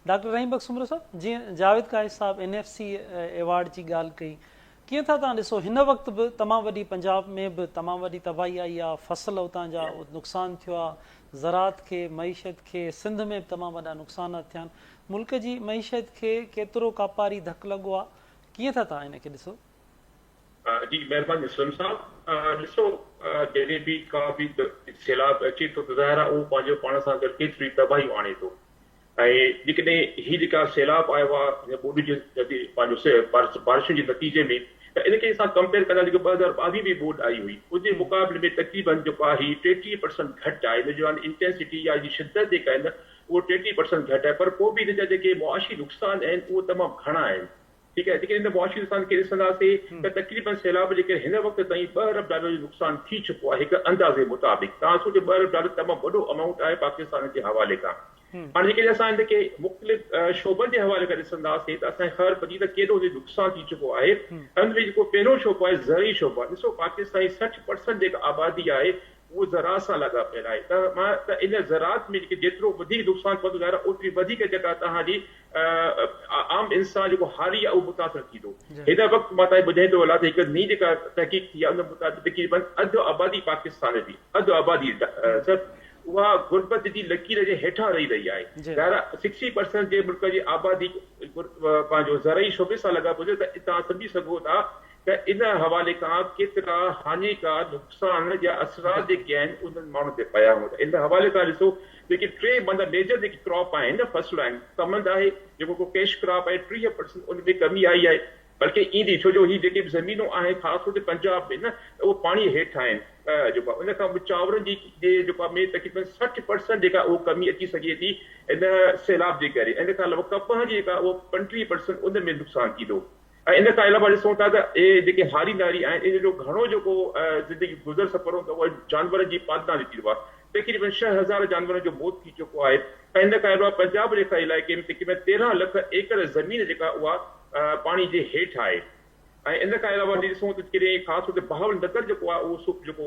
Doctor रहीम बख्शुमर साहब, जीअं जावेद काइस साहब NFC award जी ॻाल्हि कई, कीअं था तव्हां ॾिसो हिन वक़्तु बि तमामु वॾी पंजाब में बि तमामु वॾी तबाही आई आहे, फसल उतां जा नुक़सानु थियो आहे, ज़रात खे मईशत खे, सिंध में बि तमामु वॾा नुक़सान थिया आहिनि, मुल्क जी मईशत खे केतिरो कापारी धकु लॻो आहे, कीअं था तव्हां हिनखे ॾिसो? जी महिरबानी इस्लाम साहब, ॾिसो जॾहिं बि का बि सैलाब अचे थो त ज़ाहिर आहे उहो पंहिंजो पाण सां गॾु केतिरी तबाहियूं आणे थो। ऐं जेकॾहिं हीअ जेका सैलाब आयो आहे ॿोॾि जे पंहिंजो बारिशुनि जे नतीजे में, त इनखे असां कंपेयर कंदा जेको 2022 में ॿोॾि आई हुई उनजे मुक़ाबले में तक़रीबन जेको आहे 33% घटि आहे। हिन जो इंटेंसिटी या जी शिदत जेका आहे न उहो 33% घटि आहे, पर पोइ बि हिन जा जेके मुआशी नुक़सान आहिनि उहे तमामु घणा आहिनि। ठीकु आहे, जेके हिन मुआशी नुक़सान खे ॾिसंदासीं त तक़रीबन सैलाब जेके हिन वक़्तु ताईं $2 अरब जो नुक़सान थी चुको आहे हिकु अंदाज़े मुताबिक़। तव्हां सोचो $2 अरब तमामु वॾो अमाउंट आहे पाकिस्तान जे हवाले खां। हाणे जेके असां हिनखे मुख़्तलिफ़ शोबनि जे हवाले खां ॾिसंदासीं त असांखे ख़बर पवंदी त केॾो नुक़सान थी चुको आहे। हुन में जेको पहिरियों शोबो आहे ज़रई शोबो आहे। ॾिसो पाकिस्तान जी 60% जेका आबादी आहे उहो ज़रात सां लाॻापियल आहे, त इन ज़रात में जेके जेतिरो वधीक नुक़सान पवंदो आहे ओतिरी वधीक जेका तव्हांजी आम इंसान जेको हारी आहे उहो मुतासिर थींदो। हिन वक़्तु मां तव्हांखे ॿुधाईंदो हलां त हिकु नई जेका तहक़ीक़ थी आहे उन मुताबिक़ तक़रीबन अधु आबादी पाकिस्तान जी अधु आबादी उहा गुरबत जी लकीर जे हेठां रही आहे। 60% जे मुल्क जी आबादी पंहिंजो ज़रई शोबे सां लॻा पियो त तव्हां सम्झी सघो था त इन हवाले खां केतिरा हानिकार नुक़सान या असरात जेके आहिनि उन्हनि माण्हुनि ते पिया हूंदा। इन हवाले खां ॾिसो जेके 3 मतिलबु मेजर जेकी क्रॉप आहिनि न फसलूं आहिनि, कमंद आहे जेको को कैश क्रॉप आहे 30% उन में कमी आई आहे, बल्कि ईंदी, छो जो ही जेके बि ज़मीनूं आहिनि ख़ासि तौर ते पंजाब में न उहो पाणी हेठि आहिनि, जेको उन खां चांवरनि जी जेका में तक़रीबन 60% जेका उहो कमी अची सघे थी इन सैलाब जे करे। इन खां अलावा कपह जी जेका उहो 35% उन में नुक़सानु थींदो। ऐं इन खां अलावा ॾिसूं था त इहे जेके हारी नारी आहिनि इन जो घणो जेको ज़िंदगी गुज़र सफ़र त उहा जानवरनि जी पालना थी थींदो आहे। तक़रीबन 6000 जानवरनि जो मौत थी चुको आहे। ऐं इन खां अलावा पंजाब जेका इलाइक़े में तक़रीबन 13 लख एकड़ ज़मीन जेका उहा पाणी जे हेठि आहे। ऐं इन खां अलावा ॾिसूं त कहिड़े ख़ासि तौर ते बहावल नगर जेको आहे उहो जेको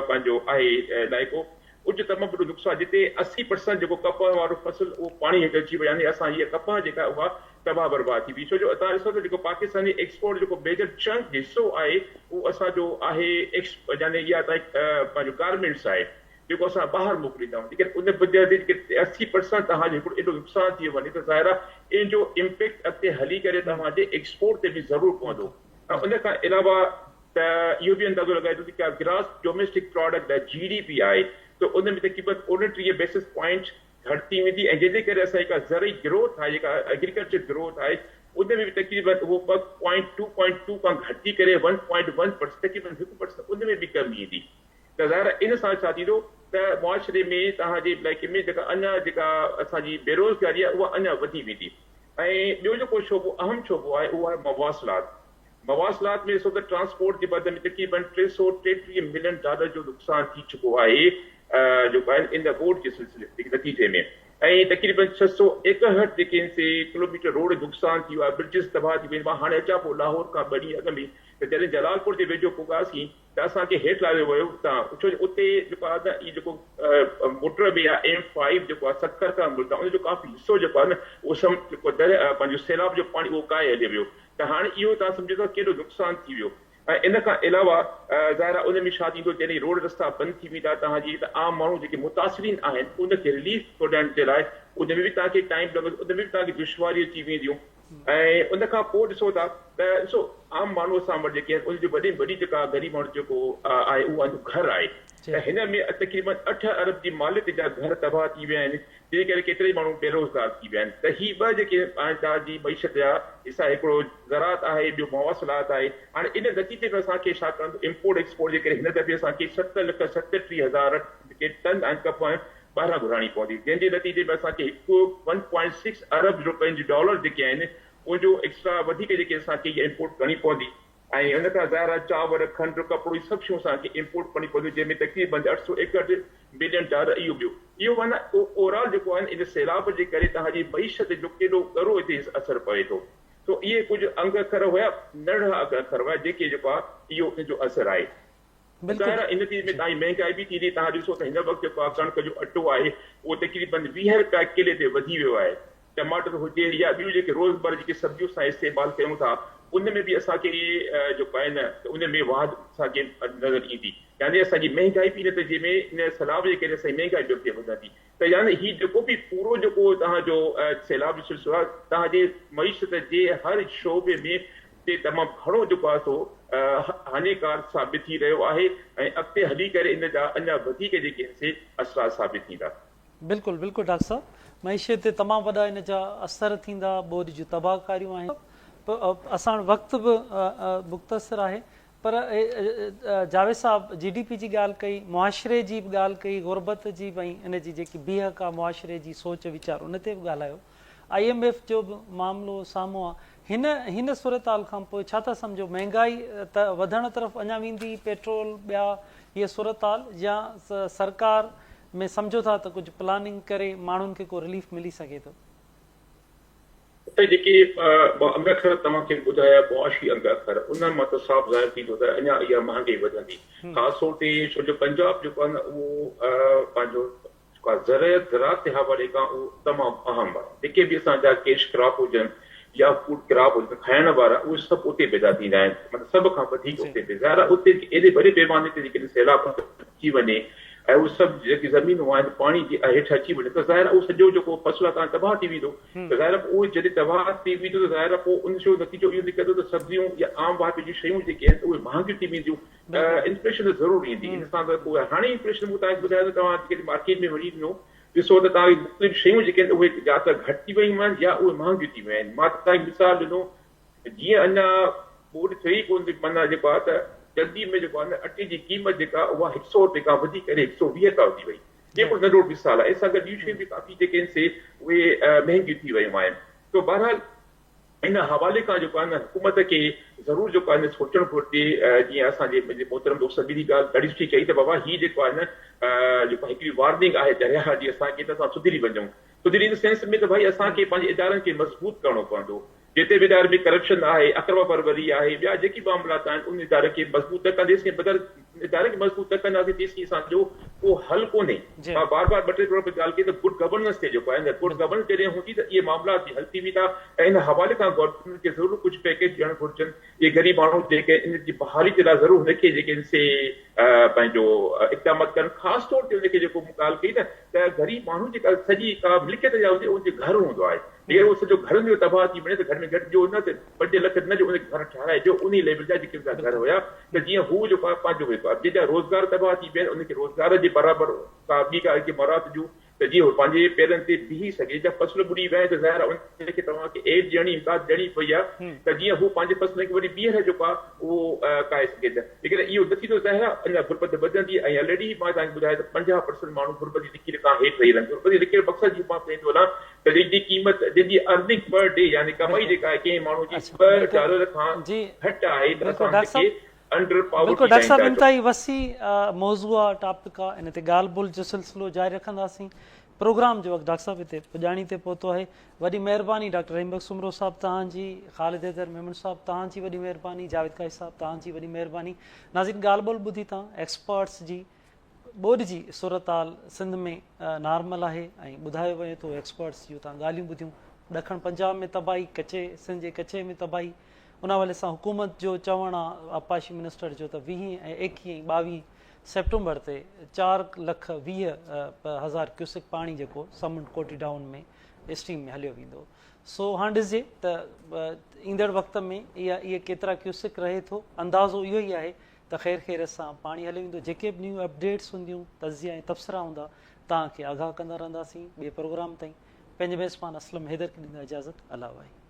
पंहिंजो आहे इलाइक़ो उज तमामु वॾो नुक़सानु, जिते 80% जेको कपह वारो फसल उहो पाणी हेठि अची वियो, यानी असां हीअ कपह जेका उहा तबाह बर्बाद थी वई। छो जो तव्हां ॾिसो त जेको पाकिस्तानी एक्सपोर्ट जेको मेजर चंक हिसो आहे उहो असांजो आहे यानी इहा पंहिंजो गारमेंट्स आहे जेको असां ॿाहिरि मोकिलींदा आहियूं। लेकिन उन बुनियादी जेके 80% तव्हांजो हिकिड़ो एॾो नुक़सानु थी वञे त ज़ाहिर आहे इन जो इम्पेक्ट अॻिते हली करे तव्हांजे एक्सपोर्ट ते बि ज़रूरु पवंदो। ऐं उन खां अलावा त इहो बि अंदाज़ो लॻाए थो कि ग्रास डोमेस्टिक प्रोडक्ट GDP आहे त उन में तक़रीबन 29 बेसिस पॉइंट घटि थी वेंदी। ऐं जंहिंजे करे असां जेका ज़रई ग्रोथ आहे जेका एग्रीकल्चर ग्रोथ आहे उन में बि तक़रीबन उहो 2.2 खां घटि थी करे 1.1% तक़रीबन 1% उन में बि कमी ईंदी। त ज़ाहिर इन सां छा थींदो त मुआशरे में तव्हांजे इलाइक़े में जेका अञा जेका असांजी बेरोज़गारी आहे उहा अञा वधी वेंदी। ऐं ॿियो जेको शोबो अहम शोबो आहे उहो आहे मवासिलात में ॾिसो त ट्रांसपोर्ट जे बदले में तक़रीबन $333 मिलियन जो नुक़सानु थी चुको आहे जेको आहे इन बोर्ड जे सिलसिले नतीजे में। ऐं तक़रीबन 661 जेके किलोमीटर रोड नुक़सानु थी वियो आहे, ब्रिजिस तबाह थी वेंदो आहे। हाणे अचां पोइ लाहौर खां 2 ॾींहं अॻु में त जॾहिं जलालपुर जे वेझो पुगासीं त असांखे हेठि लाहियो वियो हुतां, छो जो उते जेको आहे न इहो जेको मोटर में आहे M5 जेको आहे 70 खां मुल्क आहे उनजो काफ़ी हिसो जेको आहे न उहो जेको पंहिंजो सैलाब जो पाणी उहो काए हलियो वियो। त हाणे इहो तव्हां सम्झो था केॾो नुक़सानु थी वियो। ऐं इन खां अलावा ज़ाहिर उन में छा थींदो जॾहिं रोड रस्ता बंदि थी वेंदा तव्हांजी त आम माण्हू जेके मुतासिरीन आहिनि उनखे रिलीफ ॾियण जे लाइ उन में बि तव्हांखे टाइम लॻंदो, उन में बि तव्हांखे दुश्वारी अची वेंदियूं। ऐं उन खां पोइ ॾिसो था त ॾिसो आम माण्हू सां वटि जेके आहिनि उनजी वॾी जेका ग़रीब माण्हू जेको आहे उहो घर आहे त हिन में तक़रीबन 8 अरब जी मालियत जा घर तबाह थी विया आहिनि, जंहिं करे केतिरे माण्हू बेरोज़गार थी विया आहिनि। त ही 2 जेके आहिनि तव्हांजी मईशत जा हिसा, हिकिड़ो ज़रात आहे ॿियो मवासिलात आहे। हाणे इन नतीजे में असांखे छा करणो, इम्पोर्ट एक्सपोर्ट जे करे हिन दफ़े असांखे 7,37,000 जेके टन आहिनि कपह ॿाहिरां घुराइणी पवंदी, जंहिंजे नतीजे में असांखे 1.6 अरब रुपयनि जी डॉलर जेके आहिनि उनजो एक्स्ट्रा वधीक जेके असांखे इहा इम्पोर्ट करणी पवंदी। ऐं हुन खां ज़ाहिर चांवर खंड कपिड़ो इहे सभु शयूं असांखे इम्पोर्ट करणी पवंदियूं, जंहिंमें तक़रीबन 861 मिलियन डॉलर इहो माना ओवरऑल जेको आहे इन सैलाब जे करे तव्हांजी मईशत जो केॾो करो हिते असरु पए थो। तो इहे कुझु अंग अखर हुया, नंढड़ा अंग अखर हुया जेके जेको आहे इहो इनजो असरु आहे। ज़ाहिर इन चीज़ में तव्हांजी महांगाई बि थींदी। तव्हां ॾिसो त हिन वक़्तु जेको आहे कणिक जो अटो आहे उहो तक़रीबन 20 रुपया किले ते वधी वियो आहे। टमाटर हुजे या ॿियूं जेके रोज़मर्रा जेके सब्जियूं असां इस्तेमालु कयूं था उन में बि असांखे जेको आहे न उन में वाध असांखे नज़र ईंदी यानी असांजी महांगाई बि नतीजे में इन सैलाब जे करे असांजी महांगाई बि अॻिते वधंदी त यानी हीउ जेको बि पूरो जेको तव्हांजो सैलाब जो सिलसिलो आहे तव्हांजे मईशत जे हर शोबे में ते तमामु घणो जेको आहे सो हानिकार साबित थी रहियो आहे ऐं अॻिते हली करे इन जा अञा वधीक जेके से असरात साबित थींदा। बिल्कुलु बिल्कुलु डॉक्टर साहब मईशत ते तमामु वॾा इन जा असर थींदा ॿोॾि जूं तबाहकारियूं आहिनि असां वटि वक़्तु बि मुख़्तसिर आहे पर जावेद साहब GDP जी ॻाल्हि कई मुआशिरे जी बि ॻाल्हि कई गुरबत जी भई इन जी जेकी बीहक आहे मुआशिरे जी सोच वीचार उन ते बि ॻाल्हायो IMF जो बि मामिलो साम्हूं आहे हिन सूरत हाल खां पोइ छा था सम्झो महांगाई त वधण तरफ़ अञा वेंदी पेट्रोल ॿिया हीअ सूरत हाल या सरकार में सम्झो था त कुझु प्लानिंग करे माण्हुनि खे को रिलीफ मिली सघे थो? जेके अंग अखर तव्हांखे ॿुधाया मुआशी अंग अखर उन्हनि मां त साफ़ ज़ाहिर थींदो त अञा इहा महांगाई वधंदी ख़ासि तौर ते छो जो पंजाब जेको आहे न उहो पंहिंजो ज़राअत जे हवाले खां उहो तमामु अहम आहे जेके बि असांजा कैश क्रॉप हुजनि या फूड क्रॉप हुजनि खाइण वारा उहे सभु उते पैदा थींदा आहिनि मतिलबु सभ खां वधीक उते पैदा उते एॾे वॾे पैमाने ते जेकॾहिं सैलाब अची वञे ऐं उहे सभु जेकी ज़मीनूं आहिनि पाणी जे हेठि अची वञे त ज़ाहिर उहो सॼो जेको फ़सुलु आहे तव्हां तबाह थी वेंदो त ज़ाहिर उहो जॾहिं तबाह थी वेंदो त ज़ाहिर पोइ उन जो नतीजो इहो निकिरंदो त सब्जियूं या आम वाह जूं शयूं जेके आहिनि उहे महांगियूं थी वेंदियूं इंफ्लेशन त ज़रूरु ईंदी इन सां त पोइ हाणे इंफ्लेशन मूं तव्हांखे ॿुधायो त तव्हां जेके मार्केट में वञी वञो ॾिसो त तव्हांखे मुख़्तलिफ़ शयूं जेके आहिनि उहे या त घटि थी वियूं आहिनि या उहे महांगियूं थी वियूं आहिनि मां तव्हांखे मिसाल ॾिनो जीअं अञा ॿोॾि थियो ई कोन माना जेको आहे त जल्दी में जेको आहे न अटे जी क़ीमत जेका उहा 100 रुपए खां वधी करे 120 का वधी वई जेको नंढो मिसाल आहे सां गॾु ॿियूं शयूं बि काफ़ी जेके आहिनि से उहे महांगियूं थी वियूं आहिनि त बहरहाल इन हवाले खां जेको आहे न हुकूमत खे ज़रूरु जेको आहे न सोचणु घुरिजे जीअं असांजे मुंहिंजे मोहतरम दोस्त बि ॻाल्हि ॾाढी सुठी चई त बाबा हीअ जेको आहे न जेको हिकिड़ी वार्निंग आहे दरिया जी असांखे त असां सुधरी वञूं सुधरी इन सेंस में त भई असांखे पंहिंजे इदारनि खे मज़बूत करणो पवंदो जिते बि इदारे में करप्शन आहे अक्रमा परवरी आहे ॿिया जेकी मामलात आहिनि उन इदारे खे मज़बूत न कंदे बग़ैर इदारे खे मज़बूत न कंदासीं तेसीं असांजो को हल कोन्हे मां बार बार ॿ टे दफ़ा ॻाल्हि कई त गुड गवर्नेंस ते जेको आहे न गुड गवर्नेंस जॾहिं हूंदी त इहे मामलात बि हल थी वेंदा ऐं इन हवाले खां गवर्नमेंट खे ज़रूरु कुझु पैकेज ॾियणु घुरिजनि इहे ग़रीब माण्हू जेके इन जी बहाली जे लाइ ज़रूरु हुनखे जेके से पंहिंजो इक़दाम कनि ख़ासि तौर ते हुनखे जेको ॻाल्हि कई न त ग़रीब माण्हू जेका सॼी का मिल्कियत जा हुजे उनजे घर हूंदो आहे अगरि उहो सॼो घर में तबाह थी वञे त घटि में घटि जो न त 5 लख न जो उनखे घर ठाराइजो उन लेवल जा जेके घर हुया त जीअं हू जेको आहे पंहिंजो जंहिंजा रोज़गार तबाह थी विया आहिनि उनखे रोज़गार जे बराबरि का ॿी का मरात जूं त जीअं पंहिंजे पेरनि ते बीही सघे जा फसल ॿुॾी विया आहिनि त ज़ाहिर उनखे तव्हांखे एड ॾियणी इमदाद ॾियणी पई आहे त जीअं हू पंहिंजे फसल खे वरी ॿीहर जेको आहे उहो काए सघे त लेकिन इहो न थींदो ज़ाहिर आहे अञा गुरबत वधंदी ऐं ऑलरेडी मां तव्हांखे ॿुधायो त 50% माण्हू गुरबत जी लिकीर खां हेठि रही रहनि गुरबत जी लिकीर मक़सदु जी मां पंहिंजो वञा त जंहिंजी क़ीमत जंहिंजी अर्निंग पर डे यानी कमाई जेका आहे कंहिं माण्हू जी $2 खां घटि आहे त असांखे बिल्कुलु डॉक्टर साहब इंतहाई वसी मौज़ू आहे टॉपिक आहे इन ते ॻाल्हि ॿोल जो सिलसिलो जारी रखंदासीं प्रोग्राम जो वक़्तु डॉक्टर साहब हिते पुॼाणी ते पहुतो आहे वॾी महिरबानी डॉक्टर रहीम बख़्श सुमरो साहब तव्हांजी ख़ालिद हैदर मेमन साहब तव्हांजी वॾी महिरबानी जावेद काई साहब तव्हांजी वॾी महिरबानी नाज़रीन ॻाल्हि ॿोल ॿुधी तव्हां एक्सपर्ट्स जी ॿोॾि जी सूरत हाल सिंध में नॉर्मल आहे ऐं ॿुधायो वञे थो एक्सपर्ट्स जूं तव्हां ॻाल्हियूं ॿुधियूं ॾखण पंजाब में तबाही कचे सिंध जे कचे में तबाही उन हवाले सां हुकूमत जो चवणु आहे आपाशी मिनिस्टर जो त 20 ऐं 21 ऐं 22 सेप्टेंबर ते 4,20,000 क्यूसिक पाणी जेको समुंड कोटी डाउन में स्ट्रीम में हलियो वेंदो सो हाणे ॾिसिजे त ईंदड़ वक़्त में इहे केतिरा क्यूसिक रहे थो अंदाज़ो इहो ई आहे त ख़ैर सां पाणी हली वेंदो जेके बि न्यू अपडेट्स हूंदियूं तज़िया ऐं तबसरा हूंदा तव्हांखे आगाह कंदा रहंदासीं ॿिए प्रोग्राम ताईं पंहिंजे मेज़बान असलम हैदर खे ॾींदा इजाज़त अला वाहे।